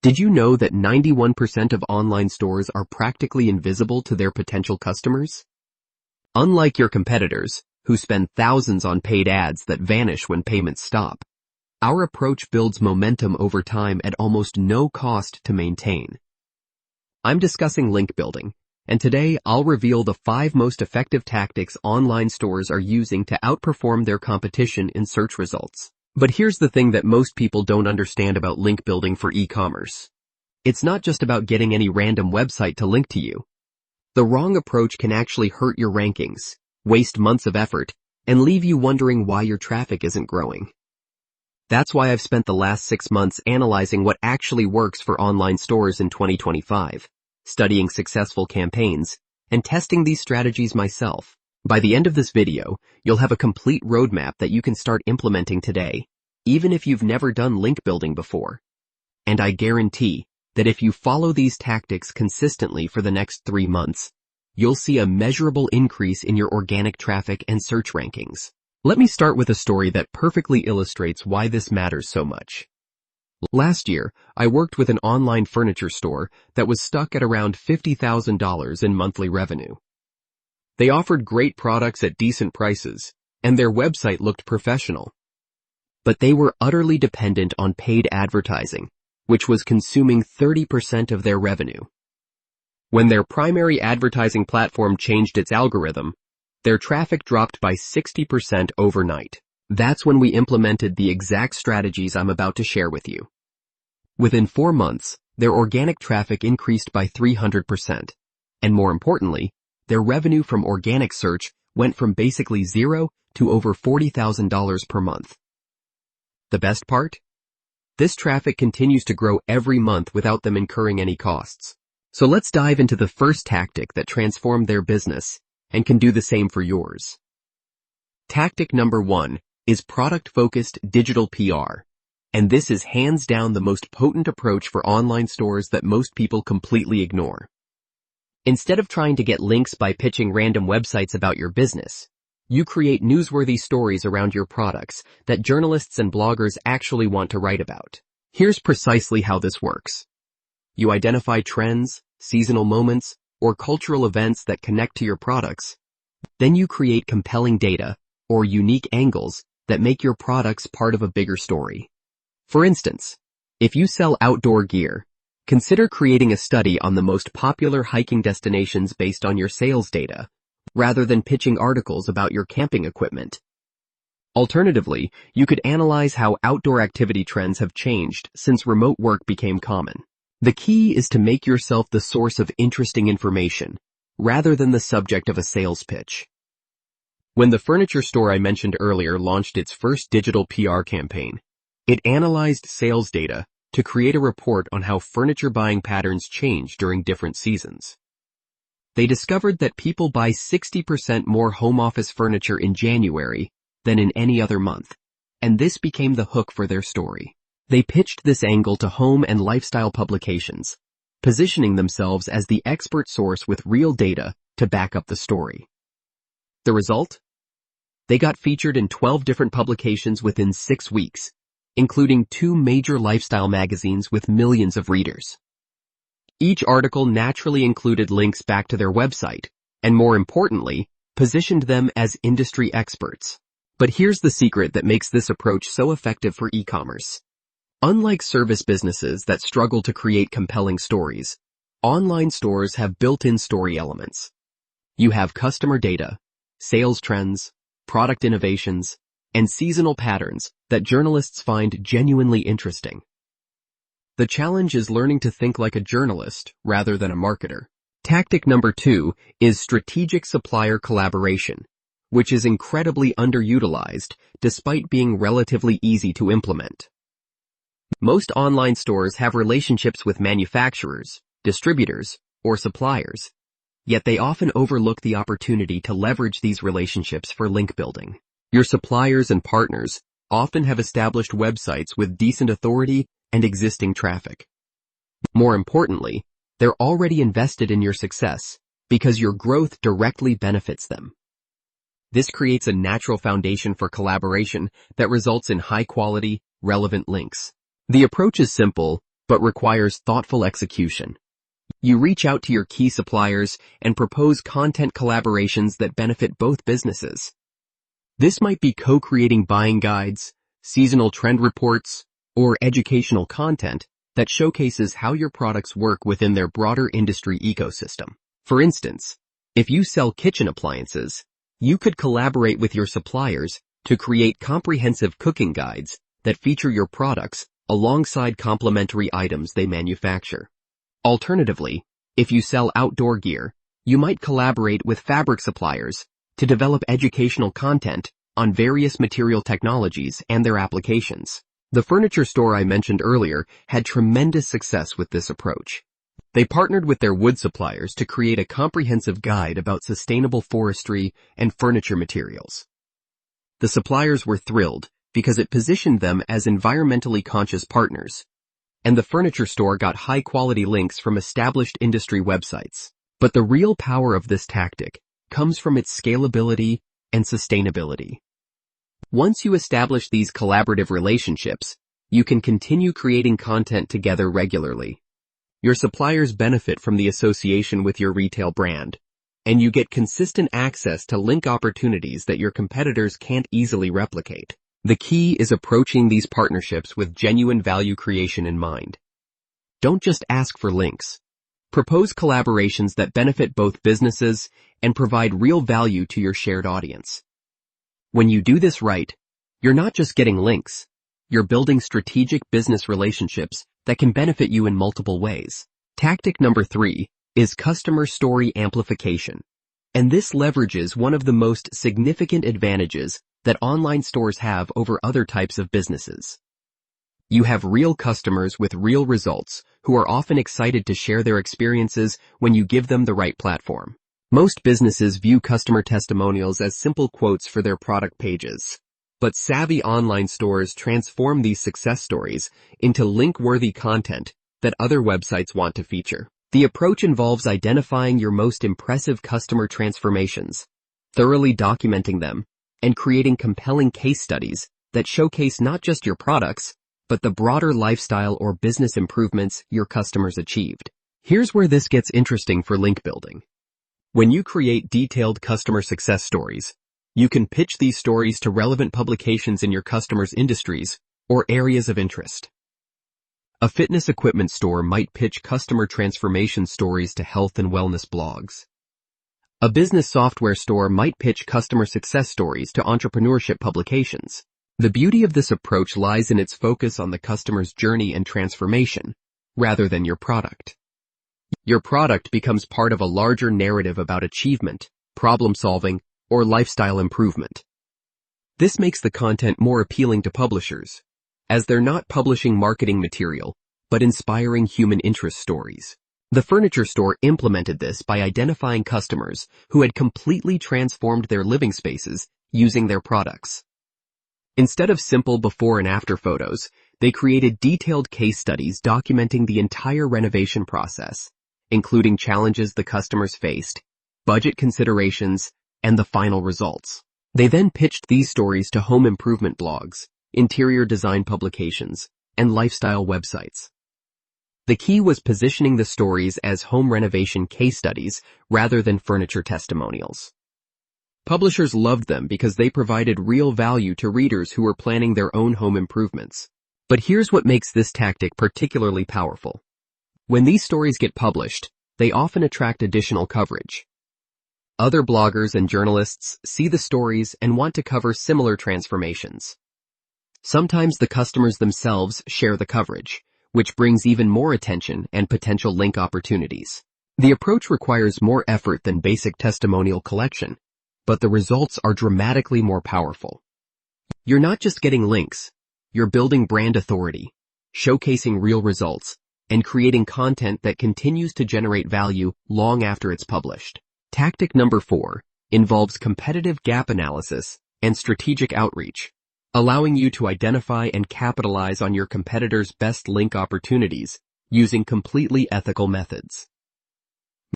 Did you know that 91% of online stores are practically invisible to their potential customers? Unlike your competitors, who spend thousands on paid ads that vanish when payments stop, our approach builds momentum over time at almost no cost to maintain. I'm discussing link building, and today I'll reveal the 5 most effective tactics online stores are using to outperform their competition in search results. But here's the thing that most people don't understand about link building for e-commerce. It's not just about getting any random website to link to you. The wrong approach can actually hurt your rankings, waste months of effort, and leave you wondering why your traffic isn't growing. That's why I've spent the last 6 months analyzing what actually works for online stores in 2025, studying successful campaigns, and testing these strategies myself. By the end of this video, you'll have a complete roadmap that you can start implementing today, even if you've never done link building before. And I guarantee that if you follow these tactics consistently for the next 3 months, you'll see a measurable increase in your organic traffic and search rankings. Let me start with a story that perfectly illustrates why this matters so much. Last year, I worked with an online furniture store that was stuck at around $50,000 in monthly revenue. They offered great products at decent prices, and their website looked professional. But they were utterly dependent on paid advertising, which was consuming 30% of their revenue. When their primary advertising platform changed its algorithm, their traffic dropped by 60% overnight. That's when we implemented the exact strategies I'm about to share with you. Within 4 months, their organic traffic increased by 300%, and more importantly, their revenue from organic search went from basically zero to over $40,000 per month. The best part? This traffic continues to grow every month without them incurring any costs. So let's dive into the first tactic that transformed their business and can do the same for yours. Tactic number 1 is product-focused digital PR, and this is hands down the most potent approach for online stores that most people completely ignore. Instead of trying to get links by pitching random websites about your business, you create newsworthy stories around your products that journalists and bloggers actually want to write about. Here's precisely how this works. You identify trends, seasonal moments, or cultural events that connect to your products. Then you create compelling data, or unique angles, that make your products part of a bigger story. For instance, if you sell outdoor gear, consider creating a study on the most popular hiking destinations based on your sales data, rather than pitching articles about your camping equipment. Alternatively, you could analyze how outdoor activity trends have changed since remote work became common. The key is to make yourself the source of interesting information, rather than the subject of a sales pitch. When the furniture store I mentioned earlier launched its first digital PR campaign, it analyzed sales data to create a report on how furniture buying patterns change during different seasons. They discovered that people buy 60% more home office furniture in January than in any other month, and this became the hook for their story. They pitched this angle to home and lifestyle publications, positioning themselves as the expert source with real data to back up the story. The result? They got featured in 12 different publications within 6 weeks, including 2 major lifestyle magazines with millions of readers. Each article naturally included links back to their website, and more importantly, positioned them as industry experts. But here's the secret that makes this approach so effective for e-commerce. Unlike service businesses that struggle to create compelling stories, online stores have built-in story elements. You have customer data, sales trends, product innovations, and seasonal patterns that journalists find genuinely interesting. The challenge is learning to think like a journalist rather than a marketer. Tactic number 2 is strategic supplier collaboration, which is incredibly underutilized despite being relatively easy to implement. Most online stores have relationships with manufacturers, distributors, or suppliers, yet they often overlook the opportunity to leverage these relationships for link building. Your suppliers and partners often have established websites with decent authority and existing traffic. More importantly, they're already invested in your success because your growth directly benefits them. This creates a natural foundation for collaboration that results in high-quality, relevant links. The approach is simple, but requires thoughtful execution. You reach out to your key suppliers and propose content collaborations that benefit both businesses. This might be co-creating buying guides, seasonal trend reports, or educational content that showcases how your products work within their broader industry ecosystem. For instance, if you sell kitchen appliances, you could collaborate with your suppliers to create comprehensive cooking guides that feature your products alongside complementary items they manufacture. Alternatively, if you sell outdoor gear, you might collaborate with fabric suppliers to develop educational content on various material technologies and their applications. The furniture store I mentioned earlier had tremendous success with this approach. They partnered with their wood suppliers to create a comprehensive guide about sustainable forestry and furniture materials. The suppliers were thrilled because it positioned them as environmentally conscious partners, and the furniture store got high-quality links from established industry websites. But the real power of this tactic comes from its scalability and sustainability. Once you establish these collaborative relationships, you can continue creating content together regularly. Your suppliers benefit from the association with your retail brand, and you get consistent access to link opportunities that your competitors can't easily replicate. The key is approaching these partnerships with genuine value creation in mind. Don't just ask for links. Propose collaborations that benefit both businesses and provide real value to your shared audience. When you do this right, you're not just getting links, you're building strategic business relationships that can benefit you in multiple ways. Tactic number 3 is customer story amplification. And this leverages one of the most significant advantages that online stores have over other types of businesses. You have real customers with real results who are often excited to share their experiences when you give them the right platform. Most businesses view customer testimonials as simple quotes for their product pages, but savvy online stores transform these success stories into link-worthy content that other websites want to feature. The approach involves identifying your most impressive customer transformations, thoroughly documenting them, and creating compelling case studies that showcase not just your products, but the broader lifestyle or business improvements your customers achieved. Here's where this gets interesting for link building. When you create detailed customer success stories, you can pitch these stories to relevant publications in your customers' industries or areas of interest. A fitness equipment store might pitch customer transformation stories to health and wellness blogs. A business software store might pitch customer success stories to entrepreneurship publications. The beauty of this approach lies in its focus on the customer's journey and transformation, rather than your product. Your product becomes part of a larger narrative about achievement, problem-solving, or lifestyle improvement. This makes the content more appealing to publishers, as they're not publishing marketing material, but inspiring human interest stories. The furniture store implemented this by identifying customers who had completely transformed their living spaces using their products. Instead of simple before and after photos, they created detailed case studies documenting the entire renovation process, including challenges the customers faced, budget considerations, and the final results. They then pitched these stories to home improvement blogs, interior design publications, and lifestyle websites. The key was positioning the stories as home renovation case studies rather than furniture testimonials. Publishers loved them because they provided real value to readers who were planning their own home improvements. But here's what makes this tactic particularly powerful. When these stories get published, they often attract additional coverage. Other bloggers and journalists see the stories and want to cover similar transformations. Sometimes the customers themselves share the coverage, which brings even more attention and potential link opportunities. The approach requires more effort than basic testimonial collection, but the results are dramatically more powerful. You're not just getting links, you're building brand authority, showcasing real results, and creating content that continues to generate value long after it's published. Tactic number 4 involves competitive gap analysis and strategic outreach, allowing you to identify and capitalize on your competitors' best link opportunities using completely ethical methods.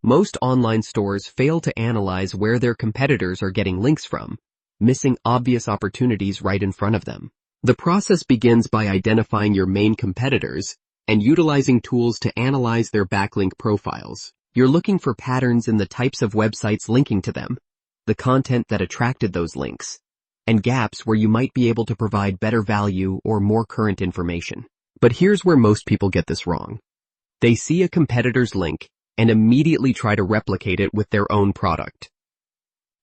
Most online stores fail to analyze where their competitors are getting links from, missing obvious opportunities right in front of them. The process begins by identifying your main competitors and utilizing tools to analyze their backlink profiles. You're looking for patterns in the types of websites linking to them, the content that attracted those links, and gaps where you might be able to provide better value or more current information. But here's where most people get this wrong. They see a competitor's link and immediately try to replicate it with their own product.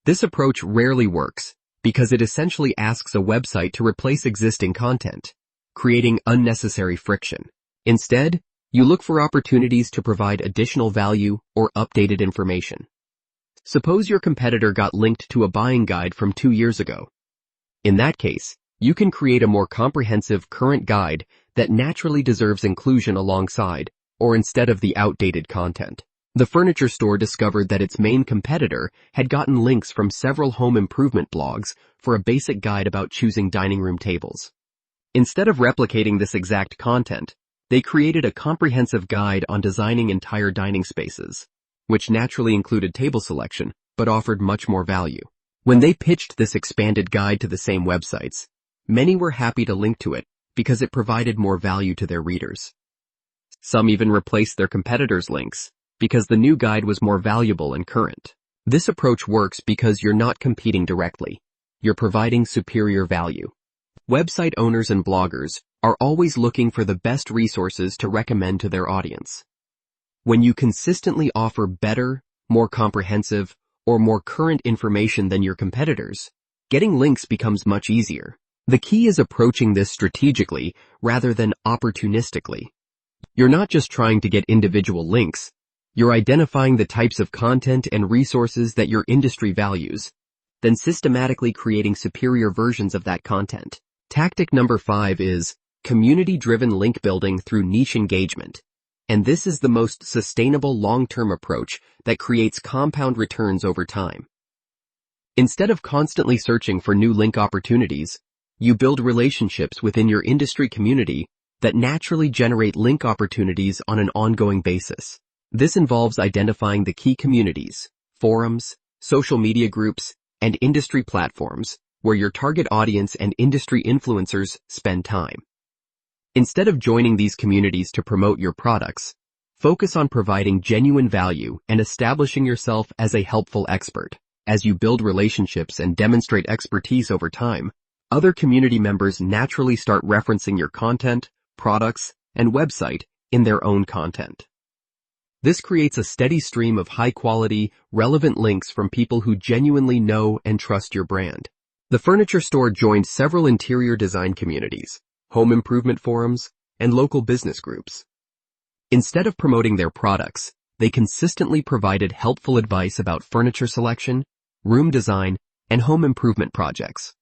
This approach rarely works because it essentially asks a website to replace existing content, creating unnecessary friction. Instead, you look for opportunities to provide additional value or updated information. Suppose your competitor got linked to a buying guide from 2 years ago. In that case, you can create a more comprehensive current guide that naturally deserves inclusion alongside or instead of the outdated content. The furniture store discovered that its main competitor had gotten links from several home improvement blogs for a basic guide about choosing dining room tables. Instead of replicating this exact content, they created a comprehensive guide on designing entire dining spaces, which naturally included table selection, but offered much more value. When they pitched this expanded guide to the same websites, many were happy to link to it because it provided more value to their readers. Some even replaced their competitors' links because the new guide was more valuable and current. This approach works because you're not competing directly. You're providing superior value. Website owners and bloggers are always looking for the best resources to recommend to their audience. When you consistently offer better, more comprehensive, or more current information than your competitors, getting links becomes much easier. The key is approaching this strategically rather than opportunistically. You're not just trying to get individual links, you're identifying the types of content and resources that your industry values, then systematically creating superior versions of that content. Tactic number 5 is community-driven link building through niche engagement. And this is the most sustainable long-term approach that creates compound returns over time. Instead of constantly searching for new link opportunities, you build relationships within your industry community that naturally generate link opportunities on an ongoing basis. This involves identifying the key communities, forums, social media groups, and industry platforms where your target audience and industry influencers spend time. Instead of joining these communities to promote your products, focus on providing genuine value and establishing yourself as a helpful expert. As you build relationships and demonstrate expertise over time, other community members naturally start referencing your content, products, and website in their own content. This creates a steady stream of high-quality, relevant links from people who genuinely know and trust your brand. The furniture store joined several interior design communities, home improvement forums, and local business groups. Instead of promoting their products, they consistently provided helpful advice about furniture selection, room design, and home improvement projects.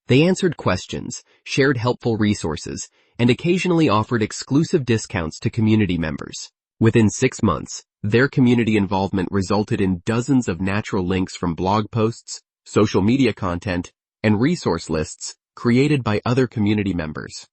They answered questions, shared helpful resources, and occasionally offered exclusive discounts to community members. Within 6 months, their community involvement resulted in dozens of natural links from blog posts, social media content, and resource lists created by other community members.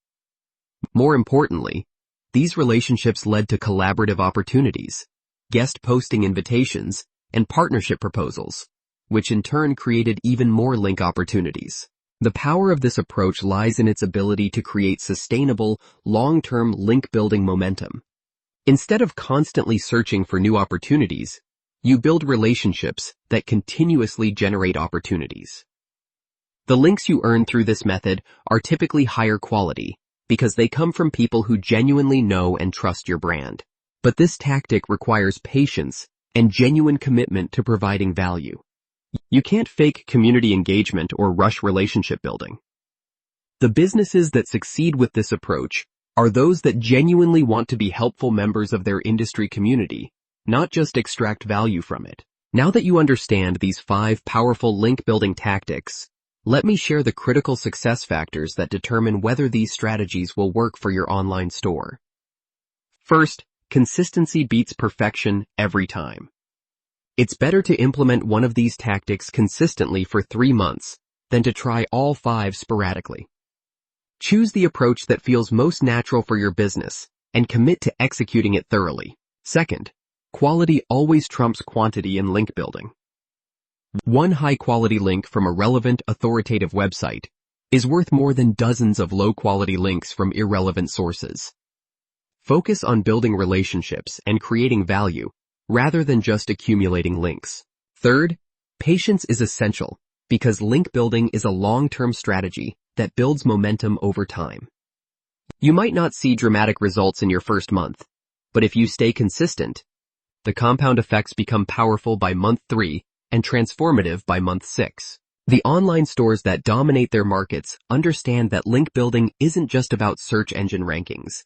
More importantly, these relationships led to collaborative opportunities, guest posting invitations, and partnership proposals, which in turn created even more link opportunities. The power of this approach lies in its ability to create sustainable, long-term link-building momentum. Instead of constantly searching for new opportunities, you build relationships that continuously generate opportunities. The links you earn through this method are typically higher quality because they come from people who genuinely know and trust your brand. But this tactic requires patience and genuine commitment to providing value. You can't fake community engagement or rush relationship building. The businesses that succeed with this approach are those that genuinely want to be helpful members of their industry community, not just extract value from it. Now that you understand these 5 powerful link-building tactics, let me share the critical success factors that determine whether these strategies will work for your online store. First, consistency beats perfection every time. It's better to implement one of these tactics consistently for 3 months than to try all 5 sporadically. Choose the approach that feels most natural for your business and commit to executing it thoroughly. Second, quality always trumps quantity in link building. One high-quality link from a relevant, authoritative website is worth more than dozens of low-quality links from irrelevant sources. Focus on building relationships and creating value, rather than just accumulating links. Third, patience is essential, because link building is a long-term strategy that builds momentum over time. You might not see dramatic results in your first month, but if you stay consistent, the compound effects become powerful by month 3 and transformative by month 6. The online stores that dominate their markets understand that link building isn't just about search engine rankings.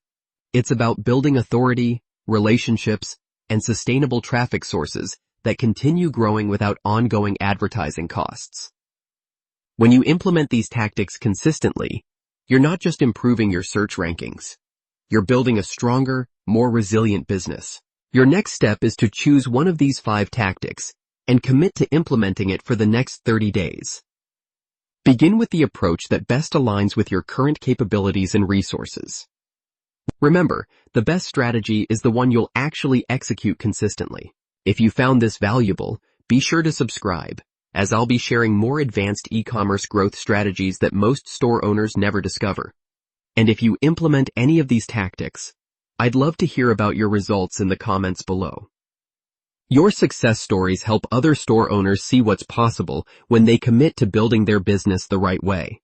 It's about building authority, relationships, and sustainable traffic sources that continue growing without ongoing advertising costs. When you implement these tactics consistently, you're not just improving your search rankings. You're building a stronger, more resilient business. Your next step is to choose one of these 5 tactics and commit to implementing it for the next 30 days. Begin with the approach that best aligns with your current capabilities and resources. Remember, the best strategy is the one you'll actually execute consistently. If you found this valuable, be sure to subscribe, as I'll be sharing more advanced e-commerce growth strategies that most store owners never discover. And if you implement any of these tactics, I'd love to hear about your results in the comments below. Your success stories help other store owners see what's possible when they commit to building their business the right way.